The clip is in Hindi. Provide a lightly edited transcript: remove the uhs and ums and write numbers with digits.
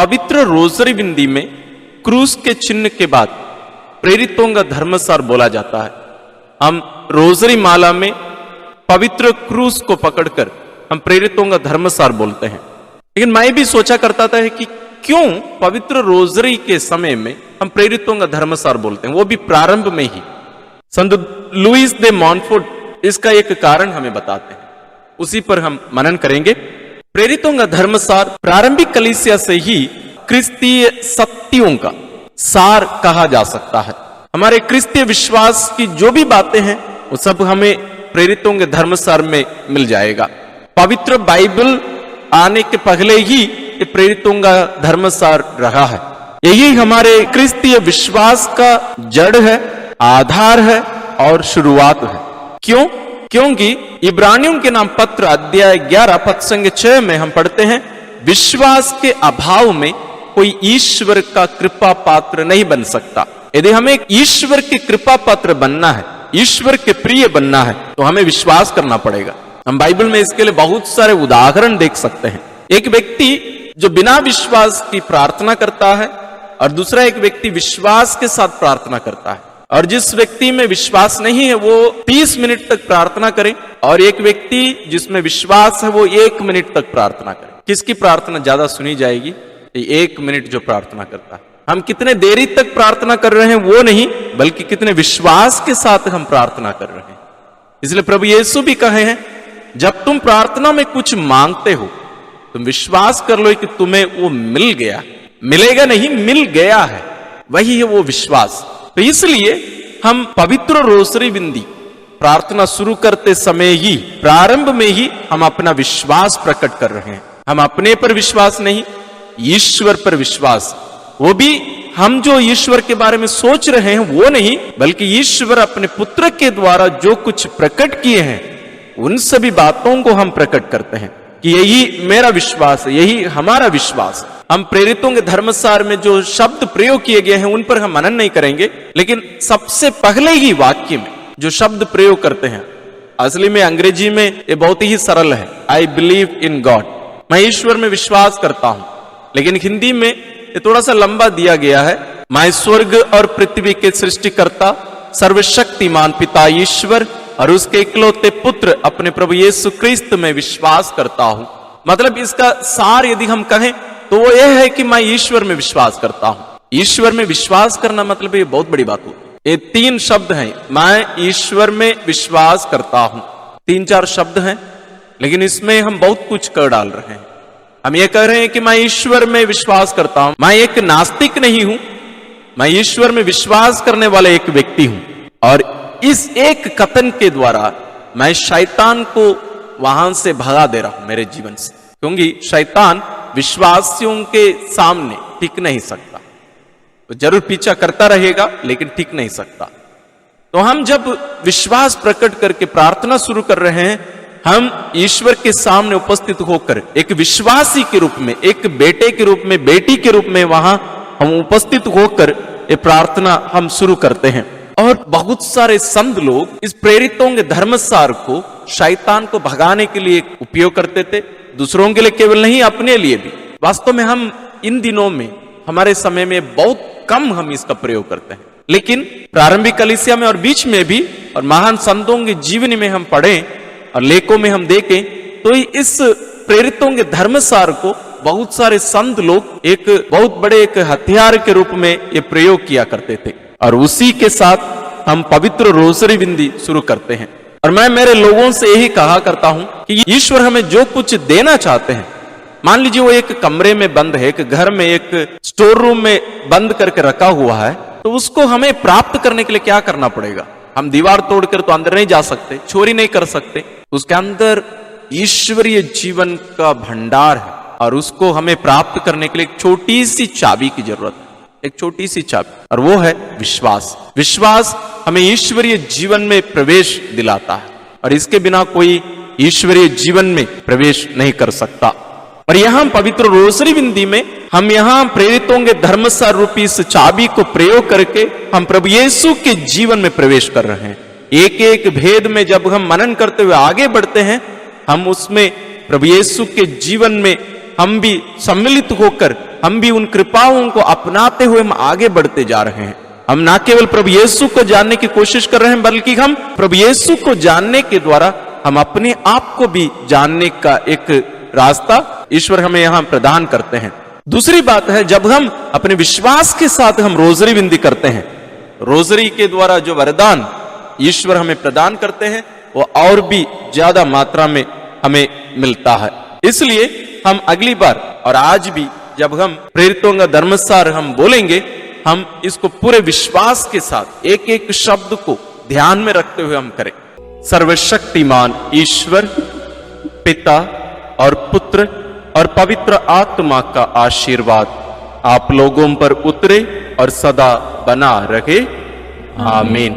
पवित्र रोजरी बिंदी में क्रूस के चिन्ह के बाद प्रेरितों का धर्मसार बोला जाता है। हम रोजरी माला में पवित्र क्रूस को पकड़कर हम प्रेरितों का धर्मसार बोलते हैं। लेकिन मैं भी सोचा करता था कि क्यों पवित्र रोजरी के समय में हम प्रेरितों का धर्मसार बोलते हैं, वो भी प्रारंभ में ही। संत लुईस दे मॉन्टफोर्ट इसका एक कारण हमें बताते हैं, उसी पर हम मनन करेंगे। प्रेरितों का धर्मसार प्रारंभिक कलीसिया से ही क्रिस्तीय सत्यों का सार कहा जा सकता है। हमारे क्रिस्तीय विश्वास की जो भी बातें हैं वो सब हमें प्रेरितों के धर्मसार में मिल जाएगा। पवित्र बाइबल आने के पहले ही ये प्रेरितों का धर्मसार रहा है। यही हमारे क्रिस्तीय विश्वास का जड़ है, आधार है और शुरुआत है। क्यों? क्योंकि इब्रानियों के नाम पत्र अध्याय 11 पद संख्या 6 में हम पढ़ते हैं, विश्वास के अभाव में कोई ईश्वर का कृपा पात्र नहीं बन सकता। यदि हमें ईश्वर के कृपा पात्र बनना है, ईश्वर के प्रिय बनना है, तो हमें विश्वास करना पड़ेगा। हम बाइबल में इसके लिए बहुत सारे उदाहरण देख सकते हैं। एक व्यक्ति जो बिना विश्वास की प्रार्थना करता है और दूसरा एक व्यक्ति विश्वास के साथ प्रार्थना करता है। और जिस व्यक्ति में विश्वास नहीं है वो 30 मिनट तक प्रार्थना करे और एक व्यक्ति जिसमें विश्वास है वो 1 मिनट तक प्रार्थना करे। किसकी प्रार्थना ज्यादा सुनी जाएगी? 1 मिनट जो प्रार्थना करता है। हम कितने देरी तक प्रार्थना कर रहे हैं वो नहीं, बल्कि कितने विश्वास के साथ हम प्रार्थना कर रहे हैं। इसलिए प्रभु यीशु भी कहे हैं, जब तुम प्रार्थना में कुछ मांगते हो तुम विश्वास कर लो कि तुम्हें वो मिल गया, मिलेगा नहीं, मिल गया है। वही है वो विश्वास। तो इसलिए हम पवित्र रोसरी बिंदी प्रार्थना शुरू करते समय ही, प्रारंभ में ही हम अपना विश्वास प्रकट कर रहे हैं। हम अपने पर विश्वास नहीं, ईश्वर पर विश्वास। वो भी हम जो ईश्वर के बारे में सोच रहे हैं वो नहीं, बल्कि ईश्वर अपने पुत्र के द्वारा जो कुछ प्रकट किए हैं उन सभी बातों को हम प्रकट करते हैं कि यही मेरा विश्वास है, यही हमारा विश्वास। हम प्रेरितों के धर्मसार में जो शब्द प्रयोग किए गए हैं उन पर हम मनन नहीं करेंगे, लेकिन सबसे पहले ही वाक्य में जो शब्द प्रयोग करते हैं, असली में अंग्रेजी में ये बहुत ही सरल है, आई बिलीव इन गॉड, मैं ईश्वर में विश्वास करता हूं। लेकिन हिंदी में ये थोड़ा सा लंबा दिया गया है, मैं स्वर्ग और पृथ्वी के सृष्टिकर्ता सर्वशक्तिमान पिता ईश्वर और उसके इकलौते पुत्र अपने प्रभु यीशु क्रिस्त में विश्वास करता हूं। मतलब इसका सार यदि हम कहें तो वो यह है कि मैं ईश्वर में विश्वास करता हूं। ईश्वर में विश्वास करना मतलब ये बहुत बड़ी बात होती है। ये 3 शब्द हैं, मैं ईश्वर में विश्वास करता हूं। 3-4 शब्द हैं, लेकिन इसमें हम बहुत कुछ कर डाल रहे हैं। हम ये कह रहे हैं कि मैं ईश्वर में विश्वास करता हूं, मैं एक नास्तिक नहीं हूं, मैं ईश्वर में विश्वास करने वाला एक व्यक्ति हूं। और इस एक कथन के द्वारा मैं शैतान को वहां से भगा दे रहा हूं मेरे जीवन से, क्योंकि शैतान विश्वासियों के सामने टिक नहीं सकता। तो जरूर पीछा करता रहेगा लेकिन टिक नहीं सकता। तो हम जब विश्वास प्रकट करके प्रार्थना शुरू कर रहे हैं, हम ईश्वर के सामने उपस्थित होकर एक विश्वासी के रूप में, एक बेटे के रूप में, बेटी के रूप में वहां हम उपस्थित होकर ये प्रार्थना हम शुरू करते हैं। और बहुत सारे संत लोग इस प्रेरितों के धर्मसार को शैतान को भगाने के लिए उपयोग करते थे, दूसरों के लिए केवल नहीं, अपने लिए भी। वास्तव में हम इन दिनों में, हमारे समय में बहुत कम हम इसका प्रयोग करते हैं, लेकिन प्रारंभिक कलीसिया में और बीच में भी और महान संतों के जीवन में हम पढ़ें और लेखों में हम देखें तो इस प्रेरितों के धर्मसार को बहुत सारे संत लोग एक बहुत बड़े एक हथियार के रूप में ये प्रयोग किया करते थे। और उसी के साथ हम पवित्र रोसरी बिंदी शुरू करते हैं। और मैं मेरे लोगों से यही कहा करता हूं कि ईश्वर हमें जो कुछ देना चाहते हैं, मान लीजिए वो एक कमरे में बंद है, एक घर में, एक स्टोर रूम में बंद करके रखा हुआ है, तो उसको हमें प्राप्त करने के लिए क्या करना पड़ेगा? हम दीवार तोड़कर तो अंदर नहीं जा सकते, चोरी नहीं कर सकते। उसके अंदर ईश्वरीय जीवन का भंडार है और उसको हमें प्राप्त करने के लिए एक छोटी सी चाबी की जरूरत है, एक छोटी सी चाबी, और वो है विश्वास। विश्वास हमें ईश्वरीय जीवन में प्रवेश दिलाता है और इसके बिना कोई ईश्वरीय जीवन में प्रवेश नहीं कर सकता। और यहां पवित्र रोसरी बिंदी में हम यहां प्रेरितों के धर्मसार रूपी इस चाबी को प्रयोग करके हम प्रभु यीशु के जीवन में प्रवेश कर रहे हैं। एक एक भेद में जब हम मनन करते हुए आगे बढ़ते हैं, हम उसमें प्रभु यीशु के जीवन में हम भी सम्मिलित होकर हम भी उन कृपाओं को अपनाते हुए हम आगे बढ़ते जा रहे हैं। हम ना केवल प्रभु यीशु को जानने की कोशिश कर रहे हैं, बल्कि हम प्रभु यीशु को जानने के द्वारा हम अपने आप को भी जानने का एक रास्ता ईश्वर हमें यहां प्रदान करते हैं। दूसरी बात है, जब हम अपने विश्वास के साथ हम रोजरी विनती करते हैं, रोजरी के द्वारा जो वरदान ईश्वर हमें प्रदान करते हैं वो और भी ज्यादा मात्रा में हमें मिलता है। इसलिए हम अगली बार और आज भी जब हम प्रेरितों का धर्मसार हम बोलेंगे, हम इसको पूरे विश्वास के साथ एक एक शब्द को ध्यान में रखते हुए हम करें। सर्वशक्तिमान ईश्वर पिता और पुत्र और पवित्र आत्मा का आशीर्वाद आप लोगों पर उतरे और सदा बना रहे। आमीन।